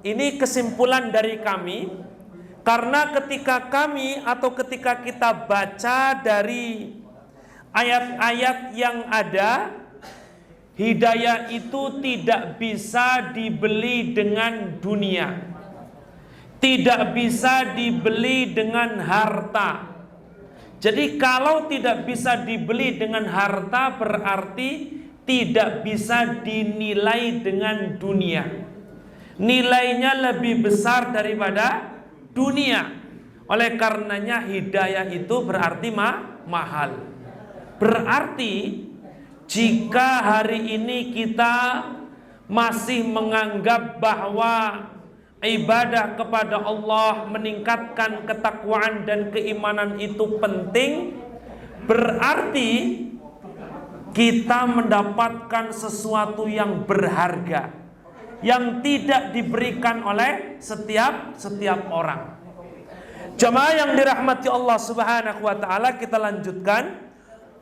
ini kesimpulan dari kami, karena ketika kami atau ketika kita baca dari ayat-ayat yang ada, hidayah itu tidak bisa dibeli dengan dunia, tidak bisa dibeli dengan harta. Jadi kalau tidak bisa dibeli dengan harta, berarti tidak bisa dinilai dengan dunia. Nilainya lebih besar daripada dunia. Oleh karenanya hidayah itu berarti mahal. Berarti jika hari ini kita masih menganggap bahwa ibadah kepada Allah, meningkatkan ketakwaan dan keimanan itu penting, berarti kita mendapatkan sesuatu yang berharga yang tidak diberikan oleh setiap orang. Jamaah yang dirahmati Allah Subhanahu wa taala, kita lanjutkan.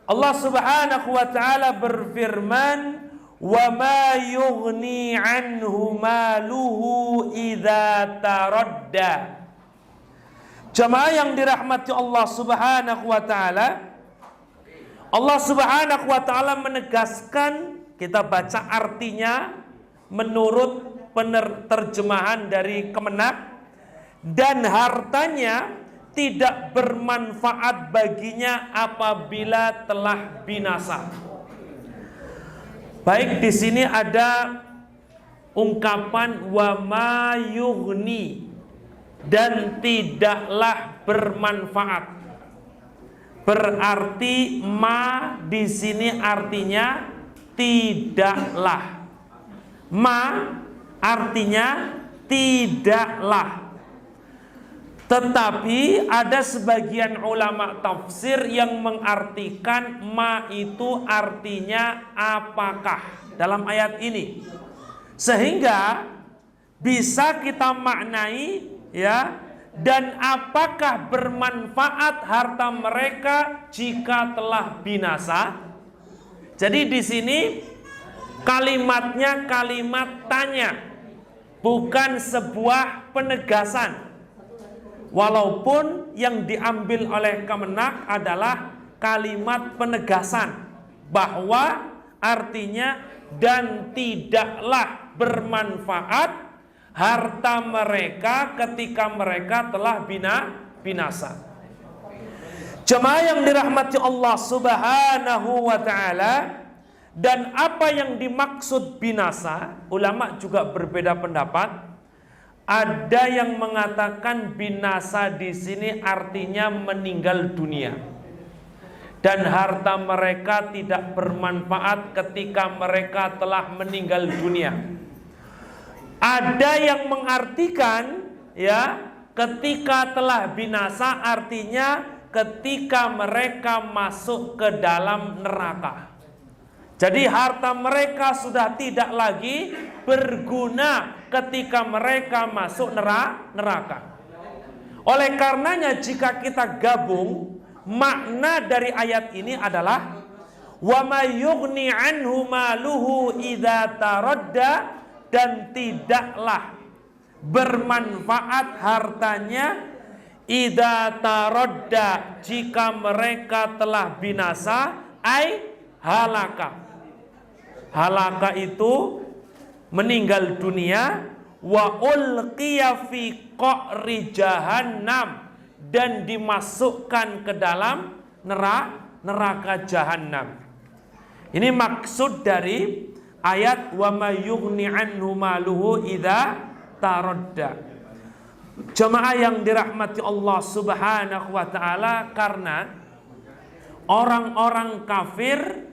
Allah Subhanahu wa taala berfirman, "Wa ma yughni anhu maluhu idza taradda." Jamaah yang dirahmati Allah Subhanahu wa taala, Allah Subhanahu wa taala menegaskan, kita baca artinya menurut penerjemahan dari Kemenak, dan hartanya tidak bermanfaat baginya apabila telah binasa. Baik, di sini ada ungkapan wa ma yughni, dan tidaklah bermanfaat. Berarti ma di sini artinya tidaklah. Ma artinya tidaklah. Tetapi ada sebagian ulama tafsir yang mengartikan ma itu artinya apakah dalam ayat ini. Sehingga bisa kita maknai, ya, dan apakah bermanfaat harta mereka jika telah binasa? Jadi di sini kalimatnya kalimat tanya, bukan sebuah penegasan. Walaupun yang diambil oleh Kemenak adalah kalimat penegasan, bahwa artinya dan tidaklah bermanfaat harta mereka ketika mereka telah binasa. Jemaah yang dirahmati Allah Subhanahu wa taala, dan apa yang dimaksud binasa, ulama juga berbeda pendapat. Ada yang mengatakan binasa di sini artinya meninggal dunia, dan harta mereka tidak bermanfaat ketika mereka telah meninggal dunia. Ada yang mengartikan, ya, ketika telah binasa artinya ketika mereka masuk ke dalam neraka. Jadi harta mereka sudah tidak lagi berguna ketika mereka masuk neraka. Oleh karenanya jika kita gabung, makna dari ayat ini adalah wa may yughni anhu maluhu idza taradda, dan tidaklah bermanfaat hartanya idza taradda jika mereka telah binasa, ai halaka. Halaka itu meninggal dunia, wa ulqiya fi qa'ri jahannam, dan dimasukkan ke dalam neraka jahannam. Ini maksud dari ayat wa may yughni anhu maluhu idza taradda. Jemaah yang dirahmati Allah Subhanahu wa taala, karena orang-orang kafir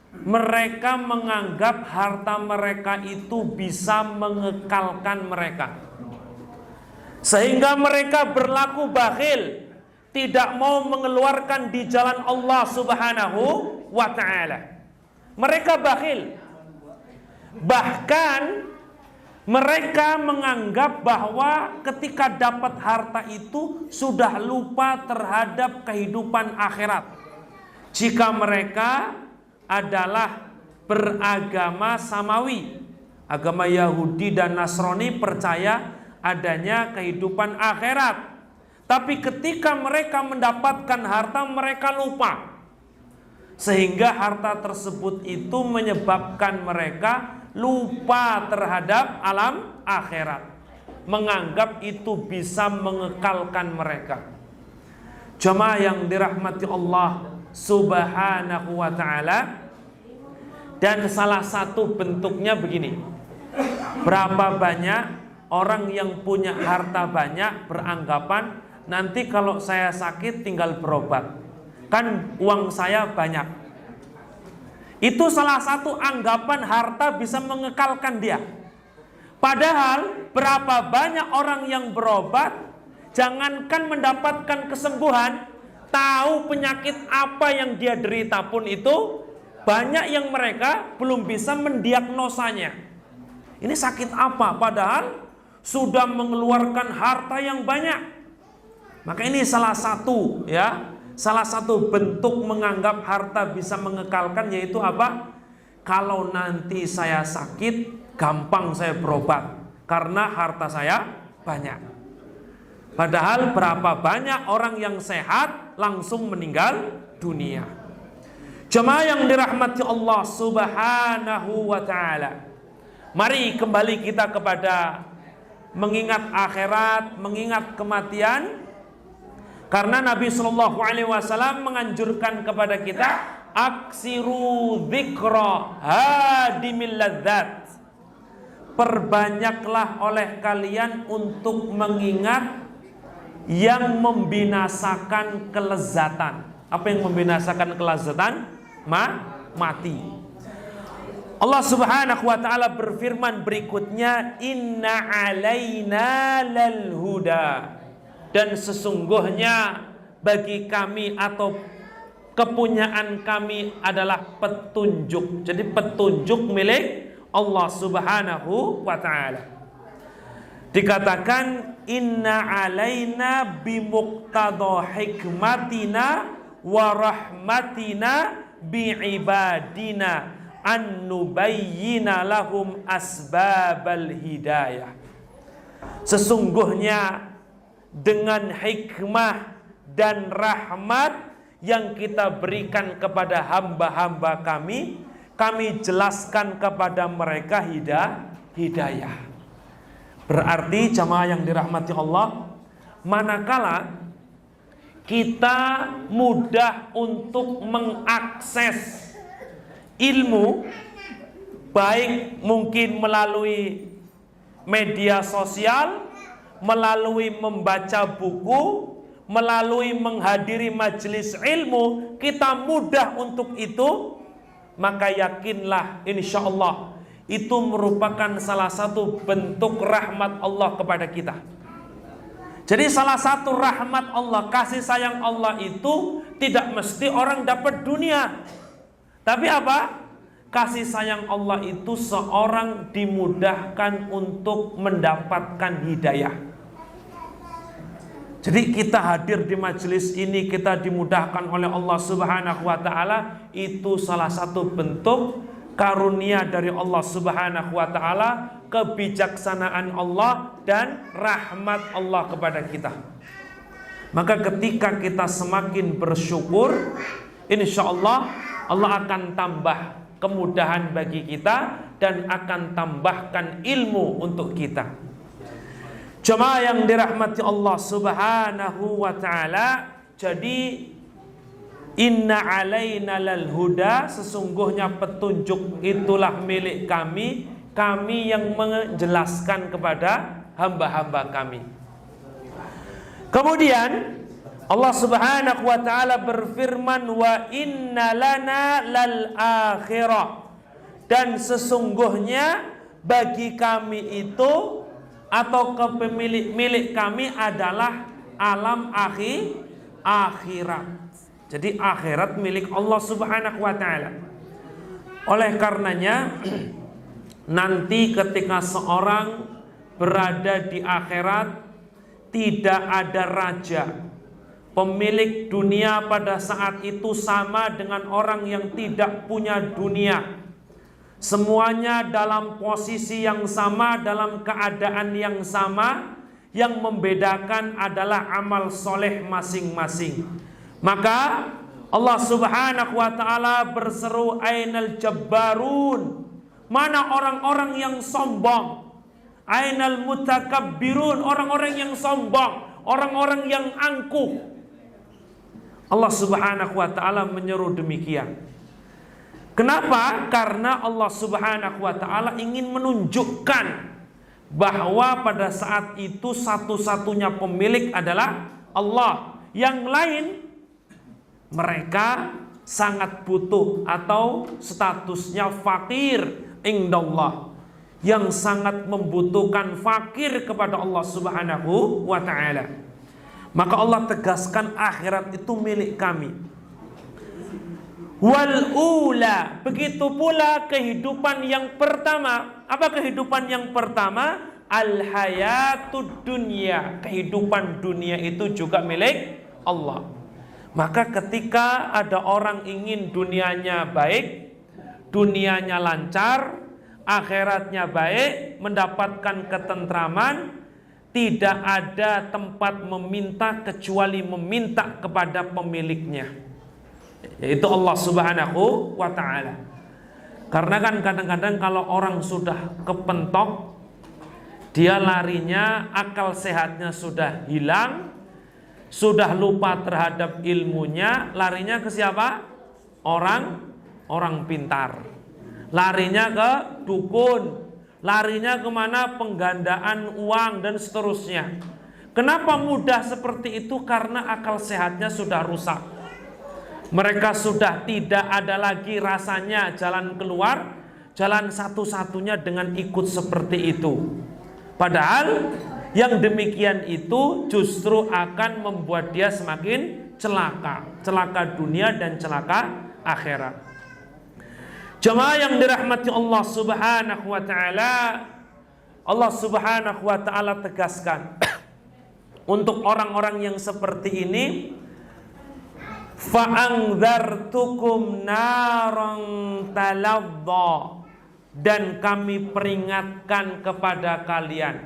mereka menganggap harta mereka itu bisa mengekalkan mereka, sehingga mereka berlaku bakhil, tidak mau mengeluarkan di jalan Allah Subhanahu wa taala. Mereka bakhil. Bahkan mereka menganggap bahwa ketika dapat harta itu sudah lupa terhadap kehidupan akhirat. Jika mereka adalah beragama samawi, Agama Yahudi dan Nasrani percaya adanya kehidupan akhirat. Tapi ketika mereka mendapatkan harta, mereka lupa. Sehingga harta tersebut itu menyebabkan mereka lupa terhadap alam akhirat. Menganggap itu bisa mengekalkan mereka. Jemaah yang dirahmati Allah Subhanahu wa ta'ala. Dan salah satu bentuknya begini. Berapa banyak orang yang punya harta banyak beranggapan nanti kalau saya sakit tinggal berobat, kan uang saya banyak. Itu salah satu anggapan harta bisa mengekalkan dia. Padahal berapa banyak orang yang berobat, jangankan mendapatkan kesembuhan, tahu penyakit apa yang dia derita pun itu banyak yang mereka belum bisa mendiagnosanya. Ini sakit apa? Padahal sudah mengeluarkan harta yang banyak. Maka ini salah satu bentuk menganggap harta bisa mengekalkan, yaitu apa? Kalau nanti saya sakit, gampang saya berobat karena harta saya banyak. Padahal berapa banyak orang yang sehat langsung meninggal dunia. Jemaah yang dirahmati Allah Subhanahu wa ta'ala. Mari kembali kita kepada mengingat akhirat, mengingat kematian. Karena Nabi Shallallahu Alaihi Wasallam menganjurkan kepada kita, aksiru dzikra hadimil ladzat. Perbanyaklah oleh kalian untuk mengingat yang membinasakan kelezatan. Apa yang membinasakan kelezatan? Mati. Allah Subhanahu wa ta'ala berfirman berikutnya, inna alaina lal huda. Dan sesungguhnya bagi kami atau kepunyaan kami adalah petunjuk. Jadi petunjuk milik Allah Subhanahu wa ta'ala. Dikatakan inna alaina bimuqtada hikmatina wa rahmatina bi'ibadina an nubayyina lahum asbabal hidayah. Sesungguhnya dengan hikmah dan rahmat yang kita berikan kepada hamba-hamba kami, kami jelaskan kepada mereka hidayah. Berarti jamaah yang dirahmati Allah, manakala kita mudah untuk mengakses ilmu, baik mungkin melalui media sosial, melalui membaca buku, melalui menghadiri majelis ilmu, kita mudah untuk itu, maka yakinlah insya Allah itu merupakan salah satu bentuk rahmat Allah kepada kita. Jadi salah satu rahmat Allah, kasih sayang Allah itu tidak mesti orang dapat dunia. Tapi apa? Kasih sayang Allah itu seorang dimudahkan untuk mendapatkan hidayah. Jadi kita hadir di majelis ini, kita dimudahkan oleh Allah Subhanahu wa ta'ala. Itu salah satu bentuk karunia dari Allah Subhanahu wa ta'ala, kebijaksanaan Allah dan rahmat Allah kepada kita. Maka ketika kita semakin bersyukur, insya Allah Allah akan tambah kemudahan bagi kita dan akan tambahkan ilmu untuk kita. Jemaah yang dirahmati Allah Subhanahu wa ta'ala, jadi inna alaina lal huda, sesungguhnya petunjuk itulah milik kami, kami yang menjelaskan kepada hamba-hamba kami. Kemudian Allah Subhanahu wa ta'ala berfirman, wa inna lana lal akhirah, dan sesungguhnya bagi kami itu atau kepemilik milik kami adalah alam akhirat. Jadi akhirat milik Allah Subhanahu wa ta'ala. Oleh karenanya nanti ketika seorang berada di akhirat, tidak ada raja. Pemilik dunia pada saat itu sama dengan orang yang tidak punya dunia. Semuanya dalam posisi yang sama, dalam keadaan yang sama. Yang membedakan adalah amal soleh masing-masing. Maka Allah subhanahu wa ta'ala berseru, ainal jabbarun, mana orang-orang yang sombong? Ainal mutakabbirun, orang-orang yang sombong, orang-orang yang angkuh. Allah subhanahu wa ta'ala menyeru demikian. Kenapa? Karena Allah subhanahu wa ta'ala ingin menunjukkan bahwa pada saat itu satu-satunya pemilik adalah Allah. Yang lain mereka sangat butuh atau statusnya fakir indallah, yang sangat membutuhkan, fakir kepada Allah subhanahu wa ta'ala. Maka Allah tegaskan akhirat itu milik kami. Wal ula, begitu pula kehidupan yang pertama. Apa kehidupan yang pertama? Al hayatud dunya, kehidupan dunia itu juga milik Allah. Maka ketika ada orang ingin dunianya baik, dunianya lancar, akhiratnya baik, mendapatkan ketentraman, tidak ada tempat meminta kecuali meminta kepada pemiliknya, yaitu Allah subhanahu wa ta'ala. Karena kan kadang-kadang kalau orang sudah kepentok, dia larinya, akal sehatnya sudah hilang, sudah lupa terhadap ilmunya, larinya ke siapa? Orang pintar. Larinya ke dukun, larinya kemana? Penggandaan uang dan seterusnya. Kenapa mudah seperti itu? Karena akal sehatnya sudah rusak. Mereka sudah tidak ada lagi rasanya jalan keluar, jalan satu-satunya dengan ikut seperti itu. Padahal yang demikian itu justru akan membuat dia semakin celaka dunia dan celaka akhirat. Jemaah yang dirahmati Allah subhanahu wa ta'ala, Allah subhanahu wa ta'ala tegaskan untuk orang-orang yang seperti ini, fa'angzartukum naran taladha, dan kami peringatkan kepada kalian,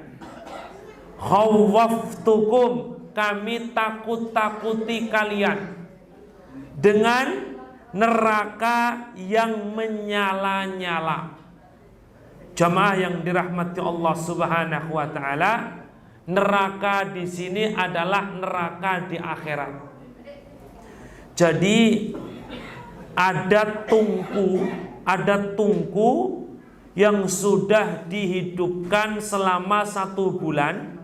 khawwaftukum, kami takut-takuti kalian dengan neraka yang menyala-nyala. Jamaah yang dirahmati Allah subhanahu wa ta'ala, neraka di sini adalah neraka di akhirat. Jadi ada tungku yang sudah dihidupkan selama 1 bulan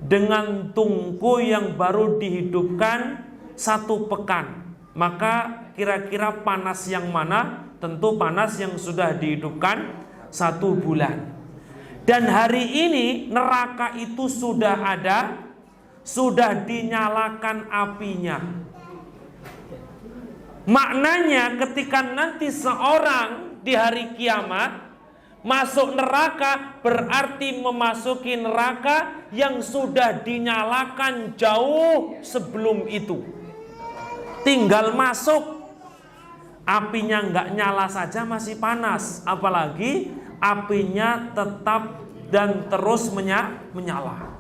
dengan tungku yang baru dihidupkan 1 pekan. Maka kira-kira panas yang mana? Tentu panas yang sudah dihidupkan 1 bulan. Dan hari ini neraka itu sudah ada, sudah dinyalakan apinya. Maknanya ketika nanti seorang di hari kiamat masuk neraka, berarti memasuki neraka yang sudah dinyalakan jauh sebelum itu. Tinggal masuk, apinya nggak nyala saja masih panas, apalagi apinya tetap dan terus menyala.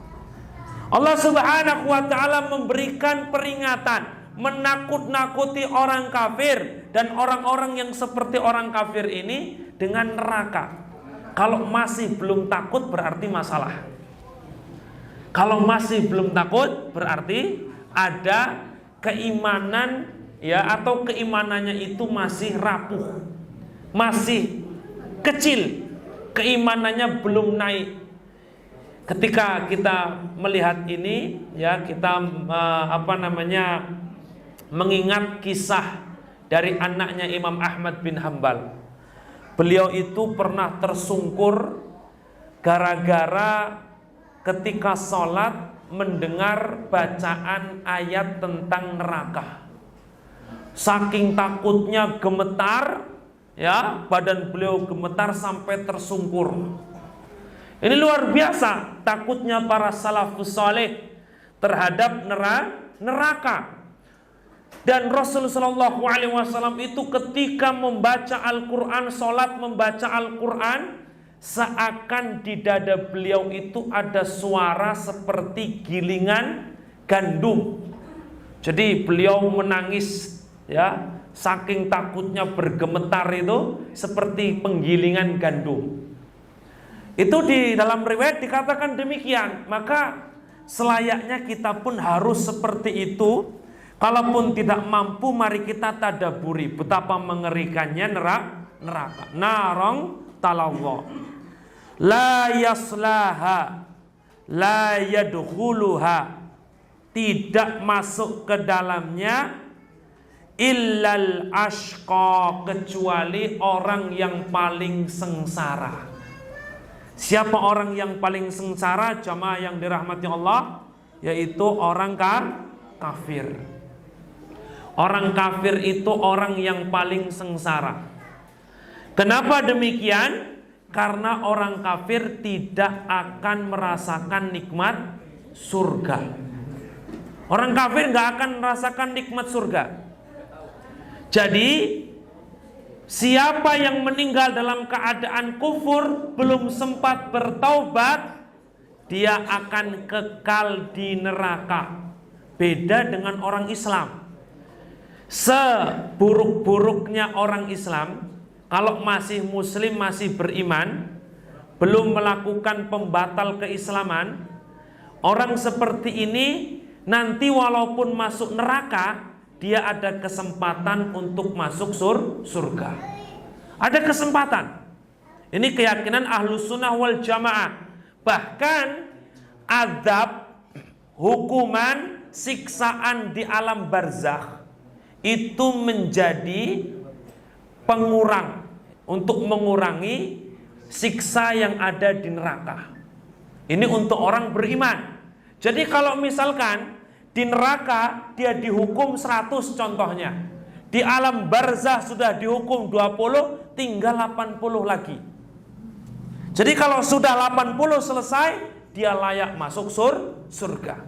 Allah subhanahu wa ta'ala memberikan peringatan, menakut-nakuti orang kafir dan orang-orang yang seperti orang kafir ini dengan neraka. Kalau masih belum takut berarti masalah. Kalau masih belum takut berarti ada keimanan, ya, atau keimanannya itu masih rapuh, masih kecil, keimanannya belum naik. Ketika kita melihat ini, ya, kita mengingat kisah dari anaknya Imam Ahmad bin Hambal. Beliau itu pernah tersungkur gara-gara ketika sholat mendengar bacaan ayat tentang neraka. Saking takutnya gemetar, ya, badan beliau gemetar sampai tersungkur. Ini luar biasa takutnya para salafus saleh terhadap neraka. Dan Rasulullah SAW itu ketika membaca Al-Quran, sholat membaca Al-Quran, seakan di dada beliau itu ada suara seperti gilingan gandum. Jadi beliau menangis, ya, saking takutnya bergemetar itu seperti penggilingan gandum. Itu di dalam riwayat dikatakan demikian. Maka selayaknya kita pun harus seperti itu. Kalaupun tidak mampu, mari kita tadaburi betapa mengerikannya neraka. Narong talawwa la yaslaha la yadkhuluha, tidak masuk ke dalamnya illal ashqa, kecuali orang yang paling sengsara. Siapa orang yang paling sengsara jamaah yang dirahmati Allah? Yaitu orang kafir. Orang kafir itu orang yang paling sengsara. Kenapa demikian? Karena orang kafir tidak akan merasakan nikmat surga. Orang kafir gak akan merasakan nikmat surga. Jadi siapa yang meninggal dalam keadaan kufur, belum sempat bertaubat, dia akan kekal di neraka. Beda dengan orang Islam. Seburuk-buruknya orang Islam, kalau masih muslim, masih beriman, belum melakukan pembatal keislaman, orang seperti ini nanti walaupun masuk neraka, dia ada kesempatan untuk masuk surga. Ada kesempatan. Ini keyakinan Ahlus Sunnah wal Jamaah. Bahkan azab, hukuman, siksaan di alam barzakh itu menjadi pengurang untuk mengurangi siksa yang ada di neraka. Ini untuk orang beriman. Jadi kalau misalkan di neraka dia dihukum 100 contohnya, di alam barzakh sudah dihukum 20, tinggal 80 lagi. Jadi kalau sudah 80 selesai, dia layak masuk surga.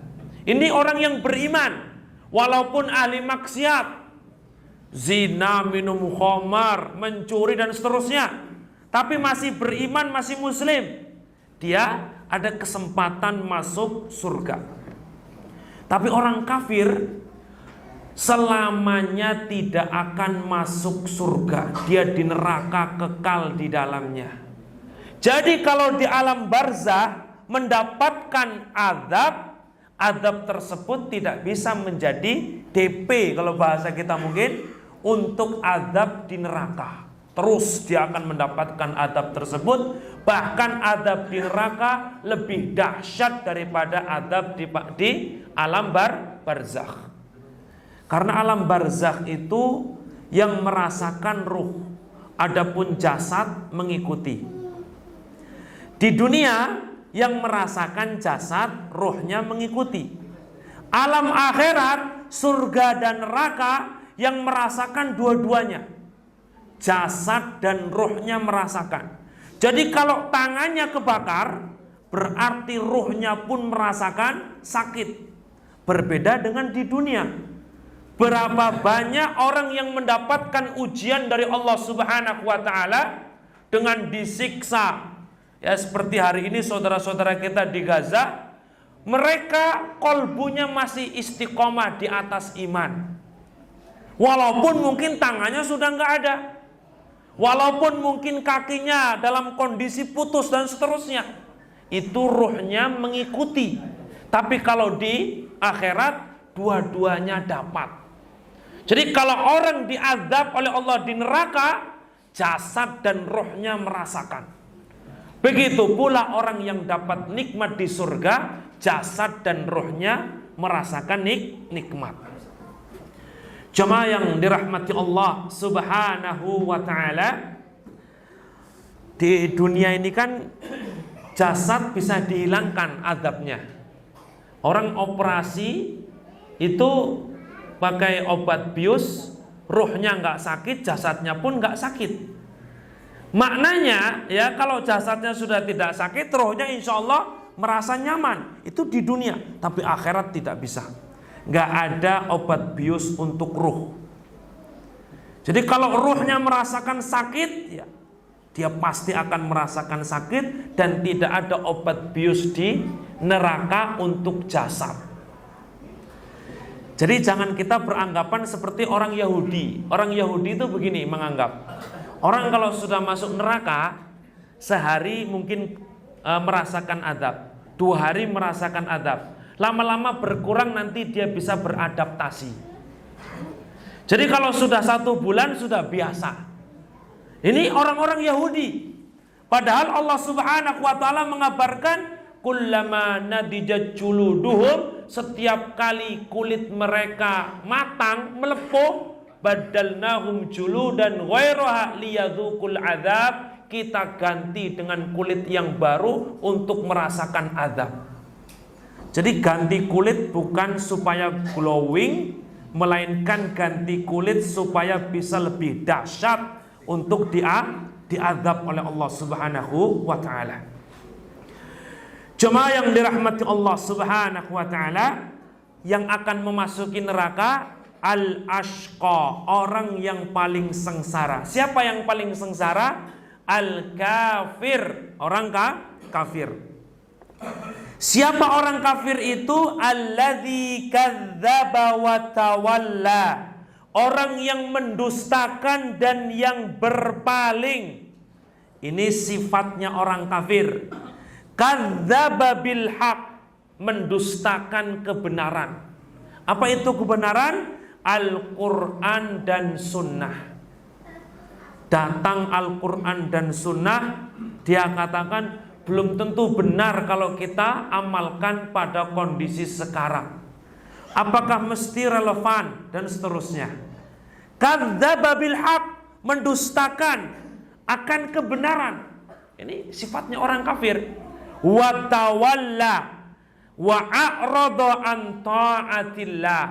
Ini orang yang beriman, walaupun ahli maksiat, zina, minum khamar, mencuri dan seterusnya, tapi masih beriman, masih muslim, dia ada kesempatan masuk surga. Tapi orang kafir selamanya tidak akan masuk surga. Dia di neraka, kekal di dalamnya. Jadi kalau di alam barzakh mendapatkan azab tersebut tidak bisa menjadi DP kalau bahasa kita mungkin untuk azab di neraka. Terus dia akan mendapatkan azab tersebut. Bahkan azab di neraka lebih dahsyat daripada azab di alam barzakh. Karena alam barzakh itu yang merasakan ruh, adapun jasad mengikuti. Di dunia yang merasakan jasad, ruhnya mengikuti. Alam akhirat, surga dan neraka yang merasakan dua-duanya. Jasad dan ruhnya merasakan. Jadi kalau tangannya kebakar, berarti ruhnya pun merasakan sakit. Berbeda dengan di dunia. Berapa banyak orang yang mendapatkan ujian dari Allah Subhanahu wa taala dengan disiksa. Ya seperti hari ini saudara-saudara kita di Gaza, mereka kolbunya masih istiqomah di atas iman. Walaupun mungkin tangannya sudah nggak ada, walaupun mungkin kakinya dalam kondisi putus dan seterusnya, itu ruhnya mengikuti. Tapi kalau di akhirat dua-duanya dapat. Jadi kalau orang diazab oleh Allah di neraka, jasad dan rohnya merasakan. Begitu pula orang yang dapat nikmat di surga, jasad dan rohnya merasakan nikmat. Jemaah yang dirahmati Allah Subhanahu wa taala, di dunia ini kan jasad bisa dihilangkan azabnya. Orang operasi itu pakai obat bius, ruhnya nggak sakit, jasadnya pun nggak sakit. Maknanya ya kalau jasadnya sudah tidak sakit, ruhnya insya Allah merasa nyaman. Itu di dunia, tapi akhirat tidak bisa. nggak ada obat bius untuk ruh. Jadi kalau ruhnya merasakan sakit, ya dia pasti akan merasakan sakit, dan tidak ada obat bius di neraka untuk jasad. Jadi jangan kita beranggapan seperti orang Yahudi. Orang Yahudi itu begini menganggap, orang kalau sudah masuk neraka, sehari mungkin merasakan adab, 2 hari merasakan adab, lama-lama berkurang, nanti dia bisa beradaptasi. Jadi kalau sudah 1 bulan sudah biasa. Ini orang-orang Yahudi. Padahal Allah Subhanahu wa taala mengabarkan kullama nadijat juluduhum, setiap kali kulit mereka matang, melepuh, badalnahum juludan ghairaha liyadzuqul adzab, kita ganti dengan kulit yang baru untuk merasakan azab. Jadi ganti kulit bukan supaya glowing, melainkan ganti kulit supaya bisa lebih dahsyat untuk diazab oleh Allah Subhanahu wa taala. Jemaah yang dirahmati Allah Subhanahu wa taala, yang akan memasuki neraka al-ashqa, orang yang paling sengsara. Siapa yang paling sengsara? Al-kafir, orang kafir. Siapa orang kafir itu? Alladzi kadzdzaba wa tawalla, orang yang mendustakan dan yang berpaling. Ini sifatnya orang kafir. Kadzdzaba bil haq, mendustakan kebenaran. Apa itu kebenaran? Al-Quran dan Sunnah. Datang Al-Quran dan Sunnah, dia katakan belum tentu benar kalau kita amalkan pada kondisi sekarang. Apakah mesti relevan dan seterusnya. Kadzdzaba bil haq, mendustakan akan kebenaran. Ini sifatnya orang kafir. Wa tawalla wa a'rada an ta'atillah,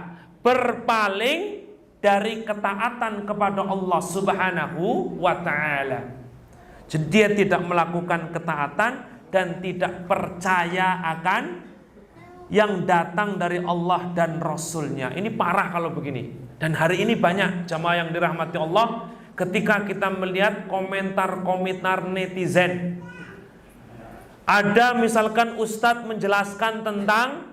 berpaling dari ketaatan kepada Allah Subhanahu wa taala. Jadi dia tidak melakukan ketaatan dan tidak percaya akan yang datang dari Allah dan Rasulnya. Ini parah kalau begini. Dan hari ini banyak jamaah yang dirahmati Allah, ketika kita melihat komentar-komentar netizen. Ada misalkan ustadz menjelaskan tentang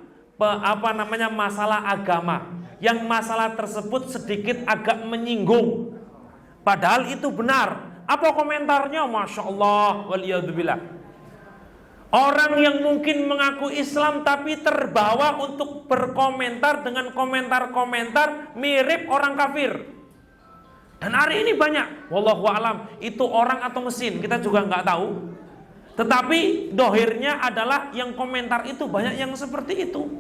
masalah agama, yang masalah tersebut sedikit agak menyinggung, padahal itu benar. Apa komentarnya? Masya Allah, waliyadzubillah. Orang yang mungkin mengaku Islam tapi terbawa untuk berkomentar dengan komentar-komentar mirip orang kafir. Dan hari ini banyak, wallahu alam, itu orang atau mesin, kita juga nggak tahu. Tetapi dohirnya adalah yang komentar itu banyak yang seperti itu.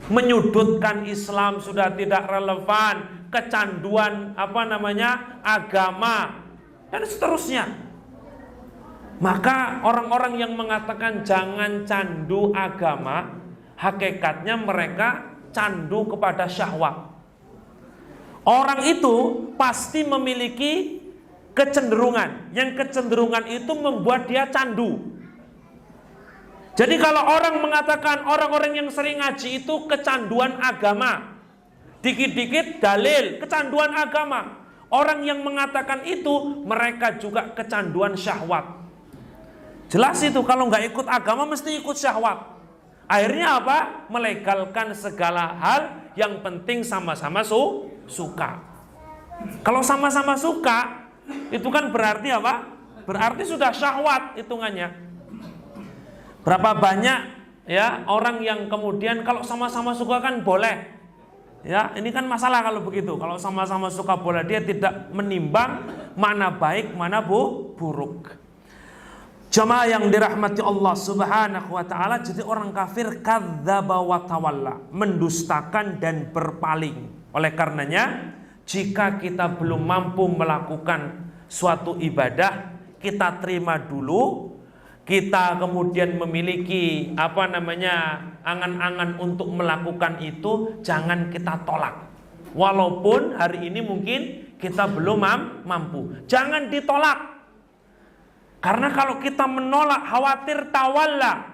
Menyudutkan Islam sudah tidak relevan, kecanduan agama, dan seterusnya. Maka orang-orang yang mengatakan jangan candu agama, hakikatnya mereka candu kepada syahwat. Orang itu pasti memiliki kecenderungan, yang kecenderungan itu membuat dia candu. Jadi kalau orang mengatakan orang-orang yang sering ngaji itu kecanduan agama, dikit-dikit dalil kecanduan agama. Orang yang mengatakan itu mereka juga kecanduan syahwat. Jelas itu, kalau nggak ikut agama mesti ikut syahwat. Akhirnya apa? Melegalkan segala hal, yang penting sama-sama suka. Kalau sama-sama suka, itu kan berarti apa? Berarti sudah syahwat hitungannya. Berapa banyak ya orang yang kemudian kalau sama-sama suka kan boleh. Ya, ini kan masalah kalau begitu. Kalau sama-sama suka boleh, dia tidak menimbang mana baik, mana buruk. Jamaah yang dirahmati Allah Subhanahu wa taala, jadi orang kafir kadzdzaba wa tawalla, mendustakan dan berpaling. Oleh karenanya, jika kita belum mampu melakukan suatu ibadah, kita terima dulu. Kita kemudian memiliki angan-angan untuk melakukan itu, jangan kita tolak. Walaupun hari ini mungkin kita belum mampu, jangan ditolak. Karena kalau kita menolak, khawatir tawalla,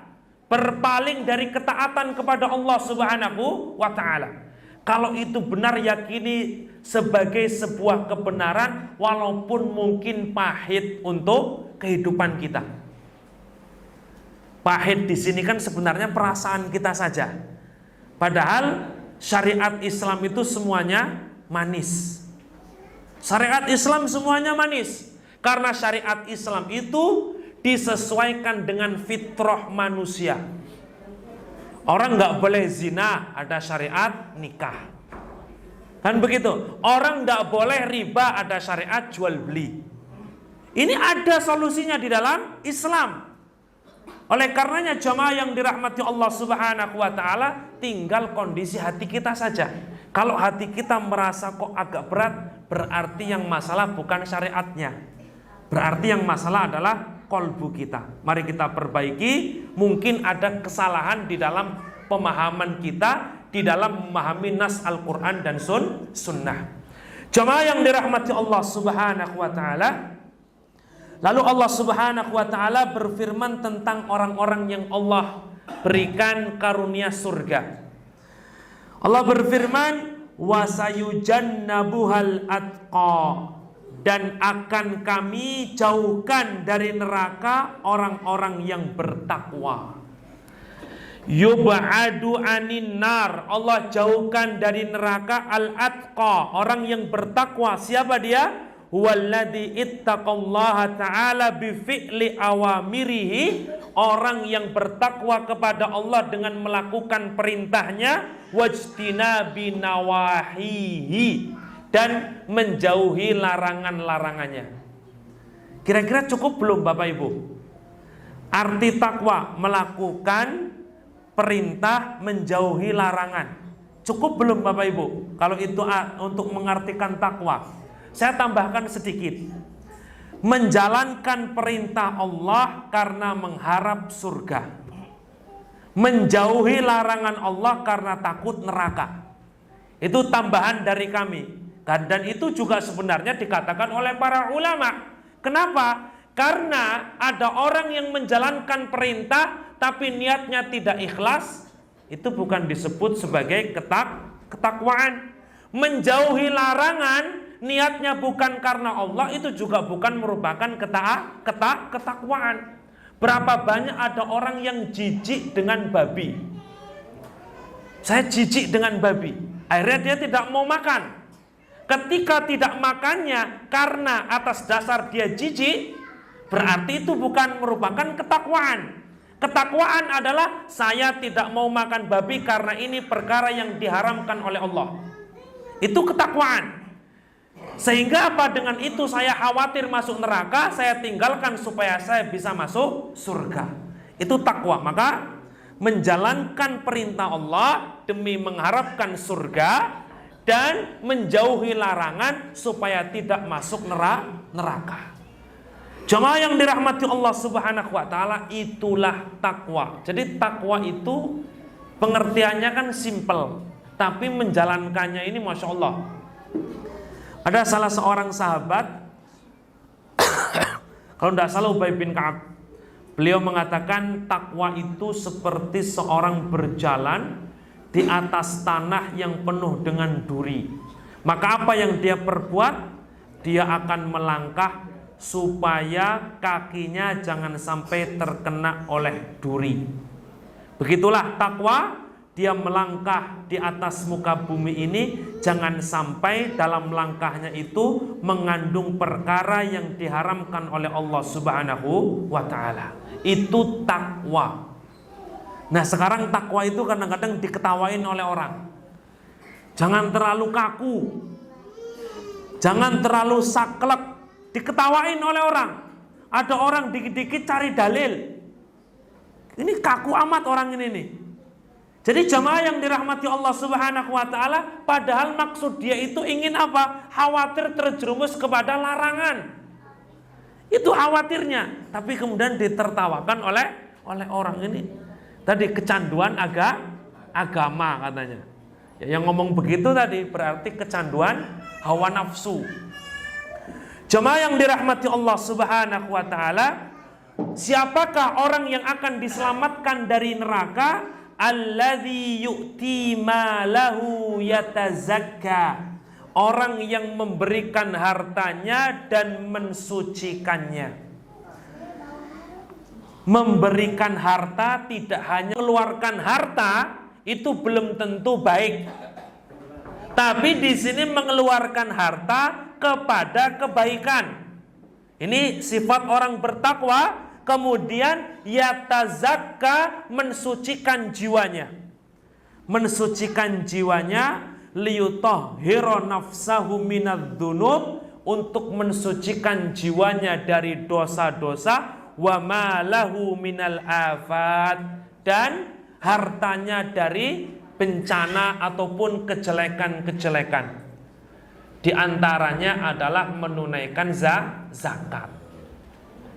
berpaling dari ketaatan kepada Allah Subhanahu wa taala. Kalau itu benar, yakini sebagai sebuah kebenaran walaupun mungkin pahit untuk kehidupan kita. Pahit di sini kan sebenarnya perasaan kita saja. Padahal syariat Islam itu semuanya manis. Syariat Islam semuanya manis. Karena syariat Islam itu disesuaikan dengan fitrah manusia. Orang nggak boleh zina, ada syariat nikah. Kan begitu. Orang nggak boleh riba, ada syariat jual beli. Ini ada solusinya di dalam Islam. Oleh karenanya jamaah yang dirahmati Allah Subhanahu wa taala, tinggal kondisi hati kita saja. Kalau hati kita merasa kok agak berat, berarti yang masalah bukan syariatnya. Berarti yang masalah adalah kolbu kita. Mari kita perbaiki. Mungkin ada kesalahan di dalam pemahaman kita, di dalam memahami nas Al-Quran dan sunnah. Jamaah yang dirahmati Allah Subhanahu wa ta'ala, lalu Allah Subhanahu wa ta'ala berfirman tentang orang-orang yang Allah berikan karunia surga. Allah berfirman, wasayujannabuhal atqa, dan akan kami jauhkan dari neraka orang-orang yang bertakwa. Yub'adu anin nar, Allah jauhkan dari neraka al-atqa, orang yang bertakwa. Siapa dia? Walladzi ittaqallaha ta'ala bifi'li awamirihi, orang yang bertakwa kepada Allah dengan melakukan perintahnya, wajtinabi nawahihi, dan menjauhi larangan-larangannya. Kira-kira cukup belum Bapak Ibu? Arti takwa, melakukan perintah, menjauhi larangan. Cukup belum Bapak Ibu? Kalau itu untuk mengartikan takwa. Saya tambahkan sedikit. Menjalankan perintah Allah karena mengharap surga. Menjauhi larangan Allah karena takut neraka. Itu tambahan dari kami. Dan itu juga sebenarnya dikatakan oleh para ulama. Kenapa? Karena ada orang yang menjalankan perintah tapi niatnya tidak ikhlas, itu bukan disebut sebagai ketakwaan. Menjauhi larangan, niatnya bukan karena Allah, itu juga bukan merupakan ketakwaan. Berapa banyak ada orang yang jijik dengan babi. Saya jijik dengan babi. Akhirnya dia tidak mau makan. Ketika tidak makannya karena atas dasar dia jijik, berarti itu bukan merupakan ketakwaan. Ketakwaan adalah saya tidak mau makan babi karena ini perkara yang diharamkan oleh Allah. Itu ketakwaan. Sehingga apa? Dengan itu saya khawatir masuk neraka, saya tinggalkan supaya saya bisa masuk surga. Itu takwa. Maka menjalankan perintah Allah demi mengharapkan surga dan menjauhi larangan supaya tidak masuk neraka. Jamaah yang dirahmati Allah Subhanahu wa taala, itulah takwa. Jadi takwa itu pengertiannya kan simple, tapi menjalankannya ini Masya Allah. Ada salah seorang sahabat, kalau tidak salah Ubay bin Ka'ab, beliau mengatakan takwa itu seperti seorang berjalan di atas tanah yang penuh dengan duri. Maka apa yang dia perbuat? Dia akan melangkah supaya kakinya jangan sampai terkena oleh duri. Begitulah takwa, dia melangkah di atas muka bumi ini, jangan sampai dalam langkahnya itu mengandung perkara yang diharamkan oleh Allah Subhanahu wa ta'ala. Itu takwa. Nah sekarang takwa itu kadang-kadang diketawain oleh orang. Jangan terlalu kaku, jangan terlalu saklek, diketawain oleh orang. Ada orang dikit-dikit cari dalil. Ini kaku amat orang ini nih. Jadi jamaah yang dirahmati Allah Subhanahu wa ta'ala, padahal maksud dia itu ingin apa? Khawatir terjerumus kepada larangan. Itu khawatirnya. Tapi kemudian ditertawakan oleh orang ini. Tadi kecanduan agama katanya. Ya, yang ngomong begitu tadi berarti kecanduan hawa nafsu. Jemaah yang dirahmati Allah Subhanahu wa ta'ala, siapakah orang yang akan diselamatkan dari neraka? alladzi yu'ti malahu yatazakka, orang yang memberikan hartanya dan mensucikannya. Memberikan harta tidak hanya mengeluarkan harta itu belum tentu baik. Tapi di sini mengeluarkan harta kepada kebaikan. Ini sifat orang bertakwa. Kemudian yatazakka, mensucikan jiwanya. Mensucikan jiwanya liyutahhira nafsahu minadz-dzunub, untuk mensucikan jiwanya dari dosa-dosa, wa ma lahu minal afat, dan hartanya dari bencana ataupun kejelekan-kejelekan. Di antaranya adalah menunaikan zakat.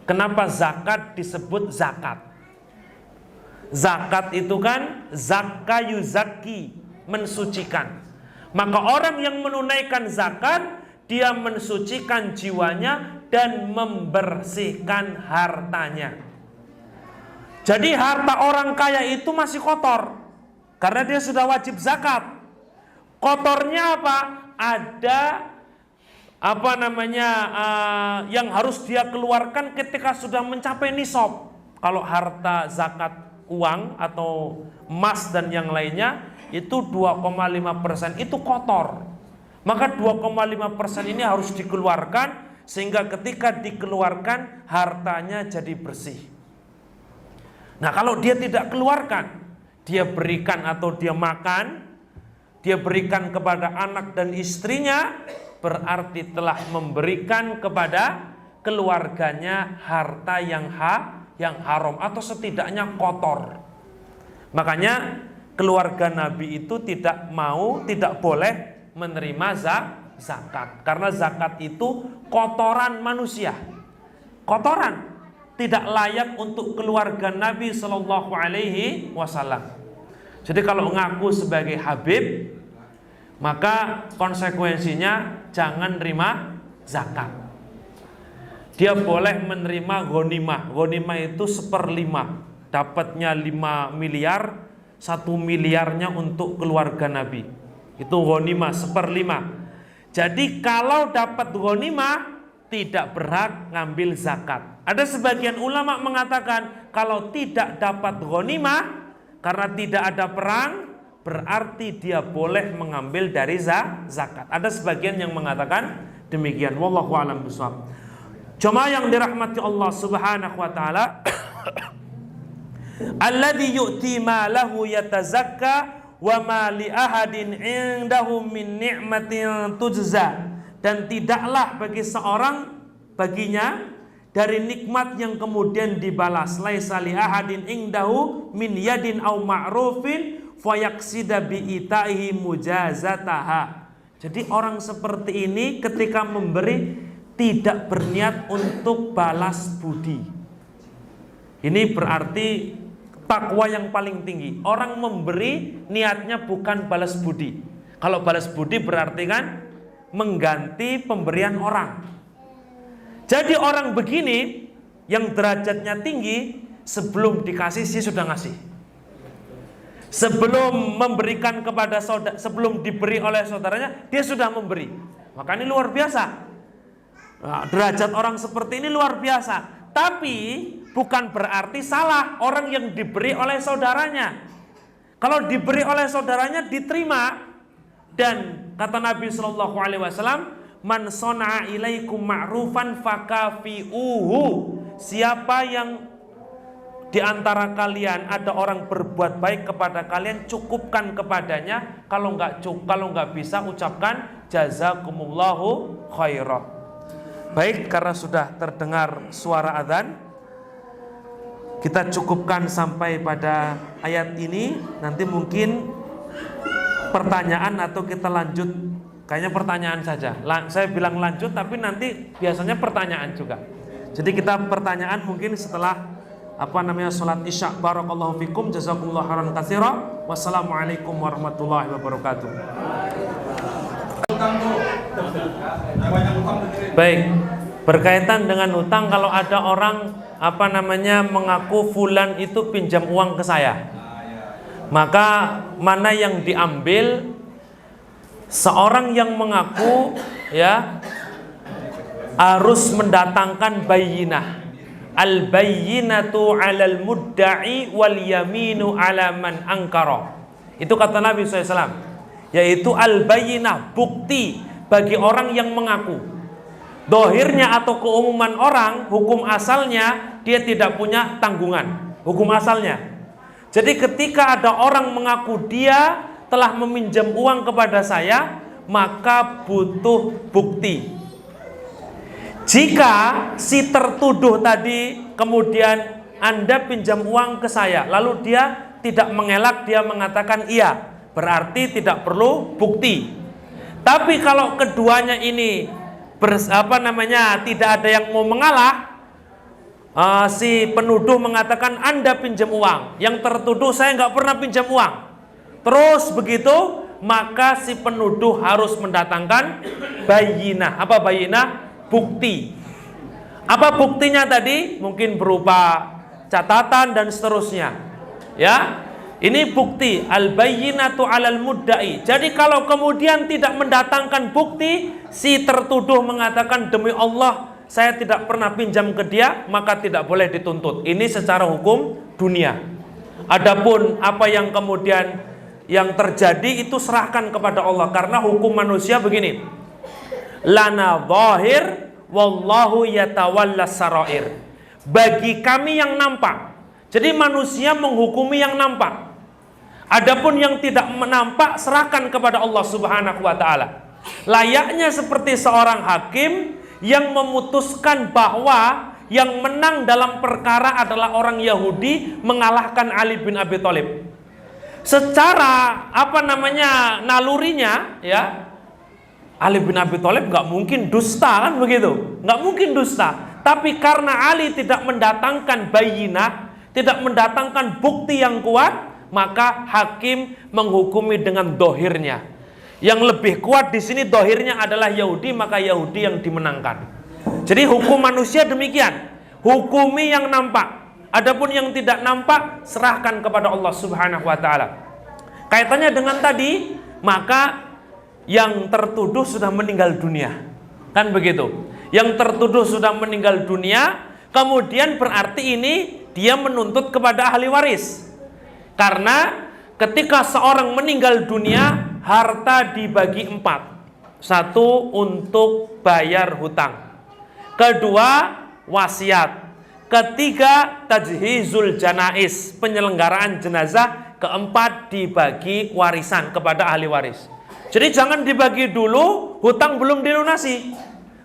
Kenapa zakat disebut zakat? Zakat itu kan zakka yuzakki, mensucikan. Maka orang yang menunaikan zakat, dia mensucikan jiwanya dan membersihkan hartanya. Jadi harta orang kaya itu masih kotor karena dia sudah wajib zakat. Kotornya apa? Ada yang harus dia keluarkan ketika sudah mencapai nisab. Kalau harta zakat uang atau emas dan yang lainnya itu 2,5% itu kotor. Maka 2,5% ini harus dikeluarkan, sehingga ketika dikeluarkan hartanya jadi bersih. Nah, kalau dia tidak keluarkan, dia berikan atau dia makan, dia berikan kepada anak dan istrinya, berarti telah memberikan kepada keluarganya harta yang haram atau setidaknya kotor. Makanya keluarga Nabi itu tidak boleh menerima zakat, karena zakat itu kotoran manusia, kotoran, tidak layak untuk keluarga Nabi Shallallahu Alaihi Wasallam. Jadi kalau ngaku sebagai Habib, maka konsekuensinya jangan terima zakat. Dia boleh menerima ghanimah. Ghanimah itu 1/5, dapatnya 5 miliar, 1 miliarnya untuk keluarga Nabi. Itu ghanimah 1/5. Jadi kalau dapat ghanimah tidak berhak ngambil zakat. Ada sebagian ulama mengatakan kalau tidak dapat ghanimah karena tidak ada perang, berarti dia boleh mengambil dari zakat. Ada sebagian yang mengatakan demikian. Wallahu a'lam bishawab. Jemaah yang dirahmati Allah Subhanahu wa taala, alladzi yu'ti malahu yatazakka wa ma li ahadin indahu min ni'matin tujza, dan tidaklah bagi seorang baginya dari nikmat yang kemudian dibalas. Laisa li ahadin indahu min yadin au ma'rufin fayaksida bi'itaihi mujazataha. Jadi orang seperti ini ketika memberi tidak berniat untuk balas budi. Ini berarti takwa yang paling tinggi. Orang memberi niatnya bukan balas budi. Kalau balas budi berarti kan mengganti pemberian orang. Jadi orang begini yang derajatnya tinggi, sebelum dikasih sih sudah ngasih. Sebelum memberikan kepada saudara, sebelum diberi oleh saudaranya, dia sudah memberi. Maka ini luar biasa. Nah, derajat orang seperti ini luar biasa. Tapi bukan berarti salah orang yang diberi oleh saudaranya. Kalau diberi oleh saudaranya diterima. Dan kata Nabi Shallallahu Alaihi Wasallam, man sona'a ilaikum ma'rufan fakafi'uhu. Siapa yang di antara kalian ada orang berbuat baik kepada kalian, cukupkan kepadanya. Kalau nggak bisa, ucapkan jazakumullahu khairah. Baik, karena sudah terdengar suara adzan, kita cukupkan sampai pada ayat ini. Nanti mungkin pertanyaan atau kita lanjut. Kayaknya pertanyaan saja. Saya bilang lanjut, tapi nanti biasanya pertanyaan juga. Jadi kita pertanyaan mungkin setelah sholat isya. Barakallahu fikum, jazakumullahu khairan katsira. Wassalamualaikum warahmatullahi wabarakatuh. Baik, berkaitan dengan hutang, kalau ada orang mengaku fulan itu pinjam uang ke saya. Maka mana yang diambil? Seorang yang mengaku ya harus mendatangkan bayyinah. Al bayyinatu 'alal mudda'i wal yaminu 'ala man ankara. Itu kata Nabi SAW, yaitu al bayyinah, bukti bagi orang yang mengaku. Dohirnya atau keumuman orang, hukum asalnya dia tidak punya tanggungan, hukum asalnya. Jadi ketika ada orang mengaku dia telah meminjam uang kepada saya, maka butuh bukti. Jika si tertuduh tadi kemudian Anda pinjam uang ke saya, lalu dia tidak mengelak, dia mengatakan iya, berarti tidak perlu bukti. Tapi kalau keduanya ini tidak ada yang mau mengalah, si penuduh mengatakan Anda pinjam uang, yang tertuduh saya nggak pernah pinjam uang. Terus begitu, maka si penuduh harus mendatangkan bayyinah. Apa bayyinah? Bukti. Apa buktinya tadi? Mungkin berupa catatan dan seterusnya. Ya, ini bukti. Al bayyinatu 'alal mudda'i. Jadi kalau kemudian tidak mendatangkan bukti, si tertuduh mengatakan demi Allah saya tidak pernah pinjam ke dia, maka tidak boleh dituntut. Ini secara hukum dunia. Adapun apa yang kemudian yang terjadi itu serahkan kepada Allah, karena hukum manusia begini. Lana zahir wallahu yatawalla sarair. Bagi kami yang nampak. Jadi manusia menghukumi yang nampak. Adapun yang tidak menampak serahkan kepada Allah Subhanahu wa taala. Layaknya seperti seorang hakim yang memutuskan bahwa yang menang dalam perkara adalah orang Yahudi mengalahkan Ali bin Abi Thalib. Secara nalurinya ya, Ali bin Abi Thalib nggak mungkin dusta, kan begitu, nggak mungkin dusta. Tapi karena Ali tidak mendatangkan bayyinah, tidak mendatangkan bukti yang kuat, maka hakim menghukumi dengan dohirnya. Yang lebih kuat di sini dohirnya adalah Yahudi, maka Yahudi yang dimenangkan. Jadi hukum manusia demikian, hukumi yang nampak. Adapun yang tidak nampak serahkan kepada Allah Subhanahu wa taala. Kaitannya dengan tadi, maka yang tertuduh sudah meninggal dunia. Kan begitu. Yang tertuduh sudah meninggal dunia, kemudian berarti ini dia menuntut kepada ahli waris. Karena ketika seorang meninggal dunia, harta dibagi 4. 1 untuk bayar hutang. 2 wasiat. 3 tajhizul janais, penyelenggaraan jenazah. 4 dibagi warisan kepada ahli waris. Jadi jangan dibagi dulu, hutang belum dilunasi.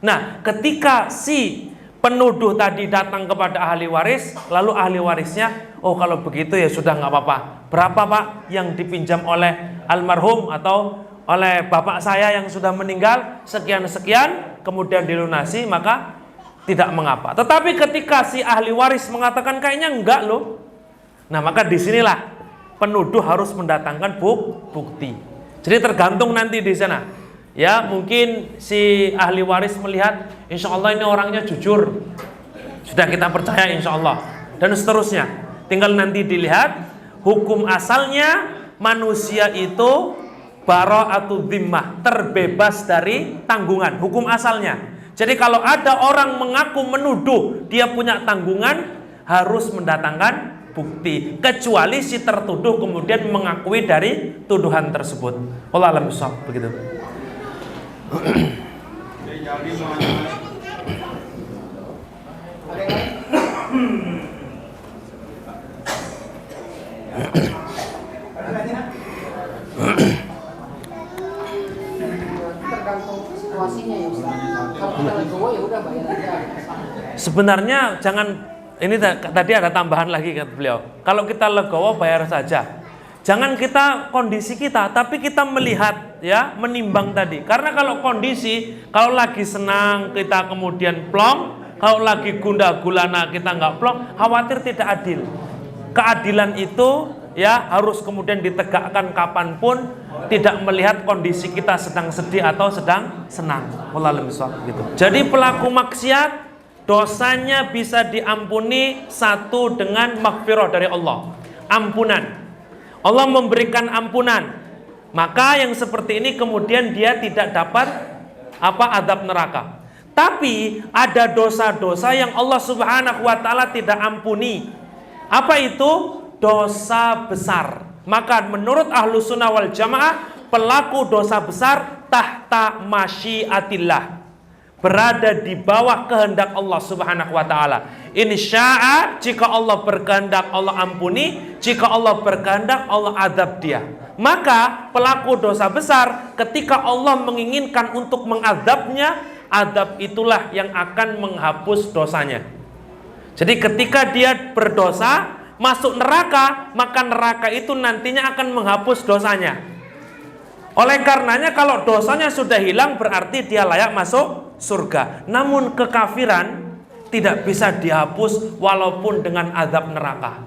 Nah, ketika si penuduh tadi datang kepada ahli waris, lalu ahli warisnya, oh kalau begitu ya sudah nggak apa-apa. Berapa Pak yang dipinjam oleh almarhum atau oleh bapak saya yang sudah meninggal, sekian-sekian, kemudian dilunasi, maka tidak mengapa. Tetapi ketika si ahli waris mengatakan kayaknya enggak loh, nah maka disinilah penuduh harus mendatangkan bukti. Jadi tergantung nanti di sana. Ya, mungkin si ahli waris melihat, insya Allah ini orangnya jujur, sudah kita percaya insya Allah, dan seterusnya. Tinggal nanti dilihat hukum asalnya manusia itu bara'atu dhimmah, terbebas dari tanggungan, hukum asalnya. Jadi kalau ada orang mengaku menuduh dia punya tanggungan, harus mendatangkan bukti, kecuali si tertuduh kemudian mengakui dari tuduhan tersebut. Wallahu a'lam bishawab, begitu. Tergantung situasinya ya Ustaz. Kalau kita legowo ya udah bayar aja. Sebenarnya jangan, ini tadi ada tambahan lagi kata beliau. Kalau kita legowo bayar saja. Jangan kita kondisi kita, tapi kita melihat ya, menimbang tadi. Karena kalau kondisi, kalau lagi senang kita kemudian plong, kalau lagi gundah gulana kita nggak plong, khawatir tidak adil. Keadilan itu ya harus kemudian ditegakkan kapanpun, tidak melihat kondisi kita sedang sedih atau sedang senang. Wallahu a'lam bishawab, gitu. Jadi pelaku maksiat dosanya bisa diampuni satu dengan maghfirah dari Allah, ampunan. Allah memberikan ampunan. Maka yang seperti ini kemudian dia tidak dapat azab neraka. Tapi ada dosa-dosa yang Allah Subhanahu wa taala tidak ampuni. Apa itu? Dosa besar. Maka menurut Ahlus Sunnah wal Jamaah, pelaku dosa besar tahta masyiatillah, berada di bawah kehendak Allah Subhanahu wa taala. Insya'a, jika Allah berkehendak Allah ampuni, jika Allah berkehendak Allah azab dia. Maka pelaku dosa besar ketika Allah menginginkan untuk mengazabnya, azab itulah yang akan menghapus dosanya. Jadi ketika dia berdosa masuk neraka, maka neraka itu nantinya akan menghapus dosanya. Oleh karenanya kalau dosanya sudah hilang berarti dia layak masuk surga. Namun kekafiran tidak bisa dihapus walaupun dengan azab neraka.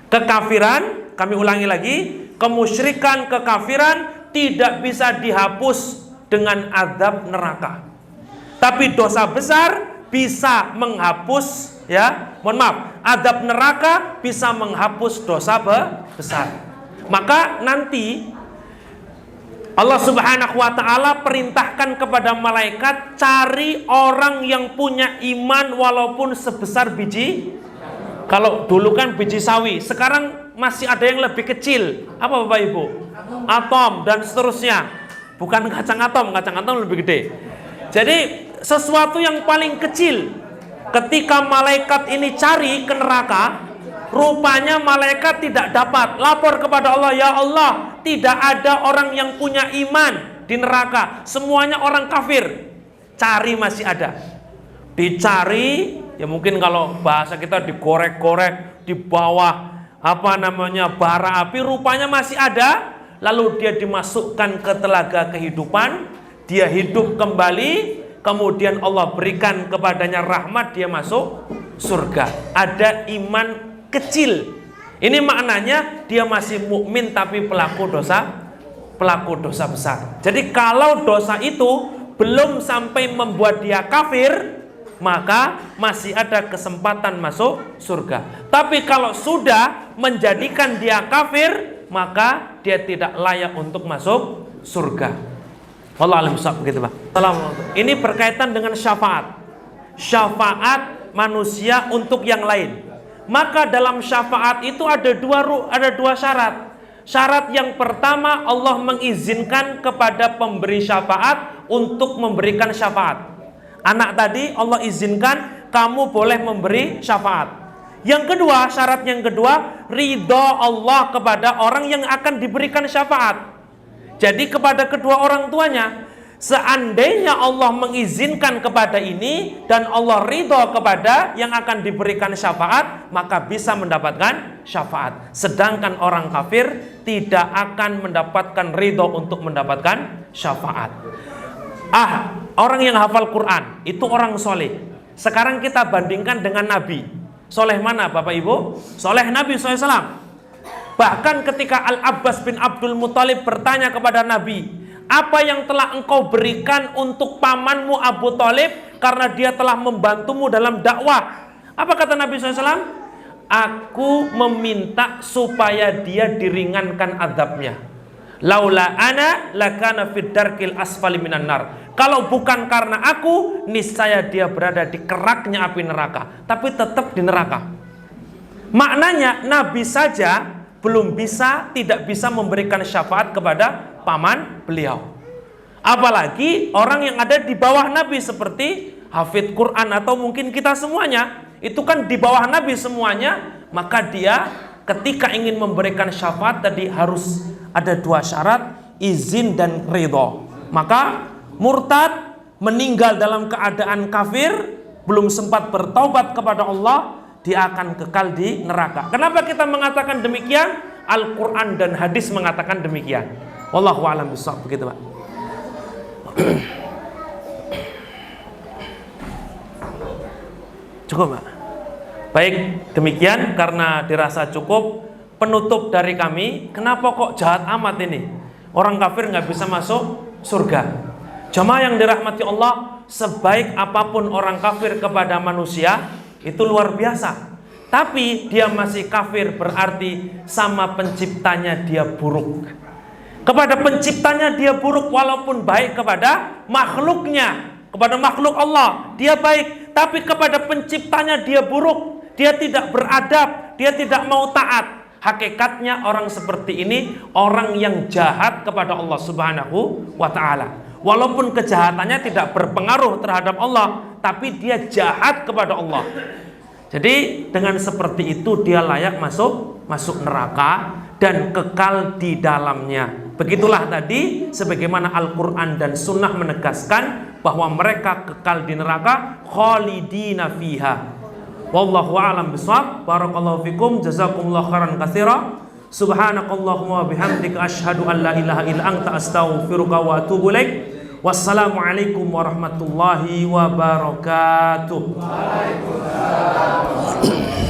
Kekafiran, kami ulangi lagi, kemusyrikan, kekafiran tidak bisa dihapus dengan azab neraka. Tapi dosa besar bisa menghapus, ya, mohon maaf, azab neraka bisa menghapus dosa besar. Maka nanti Allah Subhanahu wa taala perintahkan kepada malaikat, cari orang yang punya iman walaupun sebesar biji. Kalau dulu kan biji sawi, sekarang masih ada yang lebih kecil. Apa Bapak Ibu? Atom dan seterusnya. Bukan kacang atom lebih gede. Jadi sesuatu yang paling kecil, ketika malaikat ini cari ke neraka, rupanya malaikat tidak dapat. Lapor kepada Allah, ya Allah, tidak ada orang yang punya iman di neraka, semuanya orang kafir. Cari masih ada. Dicari, ya mungkin kalau bahasa kita digorek-gorek di bawah bara api, rupanya masih ada. Lalu dia dimasukkan ke telaga kehidupan, dia hidup kembali, kemudian Allah berikan kepadanya rahmat, dia masuk surga. Ada iman kecil. Ini maknanya dia masih mukmin tapi pelaku dosa besar. Jadi kalau dosa itu belum sampai membuat dia kafir, maka masih ada kesempatan masuk surga. Tapi kalau sudah menjadikan dia kafir, maka dia tidak layak untuk masuk surga. Allah alam sahab, begitu Pak. Ini berkaitan dengan syafaat. Syafaat manusia untuk yang lain. Maka dalam syafaat itu ada dua syarat. Syarat yang pertama, Allah mengizinkan kepada pemberi syafaat untuk memberikan syafaat. Anak tadi Allah izinkan kamu boleh memberi syafaat. Yang kedua, syarat yang kedua, ridho Allah kepada orang yang akan diberikan syafaat. Jadi kepada kedua orang tuanya, seandainya Allah mengizinkan kepada ini dan Allah ridho kepada yang akan diberikan syafaat, maka bisa mendapatkan syafaat. Sedangkan orang kafir tidak akan mendapatkan ridho untuk mendapatkan syafaat. Orang yang hafal Quran itu orang soleh. Sekarang kita bandingkan dengan Nabi. Soleh mana Bapak Ibu? Soleh Nabi SAW. Bahkan ketika Al-Abbas bin Abdul Muthalib bertanya kepada Nabi, apa yang telah engkau berikan untuk pamanmu Abu Thalib karena dia telah membantumu dalam dakwah? Apa kata Nabi SAW? Aku meminta supaya dia diringankan azabnya. Laula ana lakana fid darkil asfali minan nar. Kalau bukan karena aku, niscaya dia berada di keraknya api neraka, tapi tetap di neraka. Maknanya Nabi saja tidak bisa memberikan syafaat kepada paman beliau. Apalagi orang yang ada di bawah Nabi seperti hafidz Quran atau mungkin kita semuanya, itu kan di bawah Nabi semuanya, maka dia ketika ingin memberikan syafaat tadi harus ada dua syarat, izin dan ridho. Maka murtad meninggal dalam keadaan kafir, belum sempat bertaubat kepada Allah, dia akan kekal di neraka. Kenapa kita mengatakan demikian? Al-Quran dan hadis mengatakan demikian. Wallahu a'lam bishawab, begitu Pak. Cukup Pak? Baik, demikian karena dirasa cukup penutup dari kami. Kenapa kok jahat amat ini? Orang kafir nggak bisa masuk surga. Jamaah yang dirahmati Allah, sebaik apapun orang kafir kepada manusia, itu luar biasa. tapi dia masih kafir, berarti sama penciptanya dia buruk. Kepada penciptanya dia buruk walaupun baik kepada makhluknya. Kepada makhluk Allah dia baik, tapi kepada penciptanya dia buruk. Dia tidak beradab, dia tidak mau taat. Hakikatnya orang seperti ini orang yang jahat kepada Allah Subhanahu wa ta'ala. Walaupun kejahatannya tidak berpengaruh terhadap Allah, tapi dia jahat kepada Allah. Jadi dengan seperti itu dia layak masuk neraka dan kekal di dalamnya. Begitulah tadi sebagaimana Al-Quran dan Sunnah menegaskan bahwa mereka kekal di neraka khalidina fiha. Wallahu a'lam bishawab. Barakallahu fikum, jazakumullahu khairan katsira. Subhanakallahumma wa bihamdika asyhadu an la ilaha illa anta astaghfiruka wa atubu ilaik. Wassalamualaikum warahmatullahi wabarakatuh. Waalaikumsalam.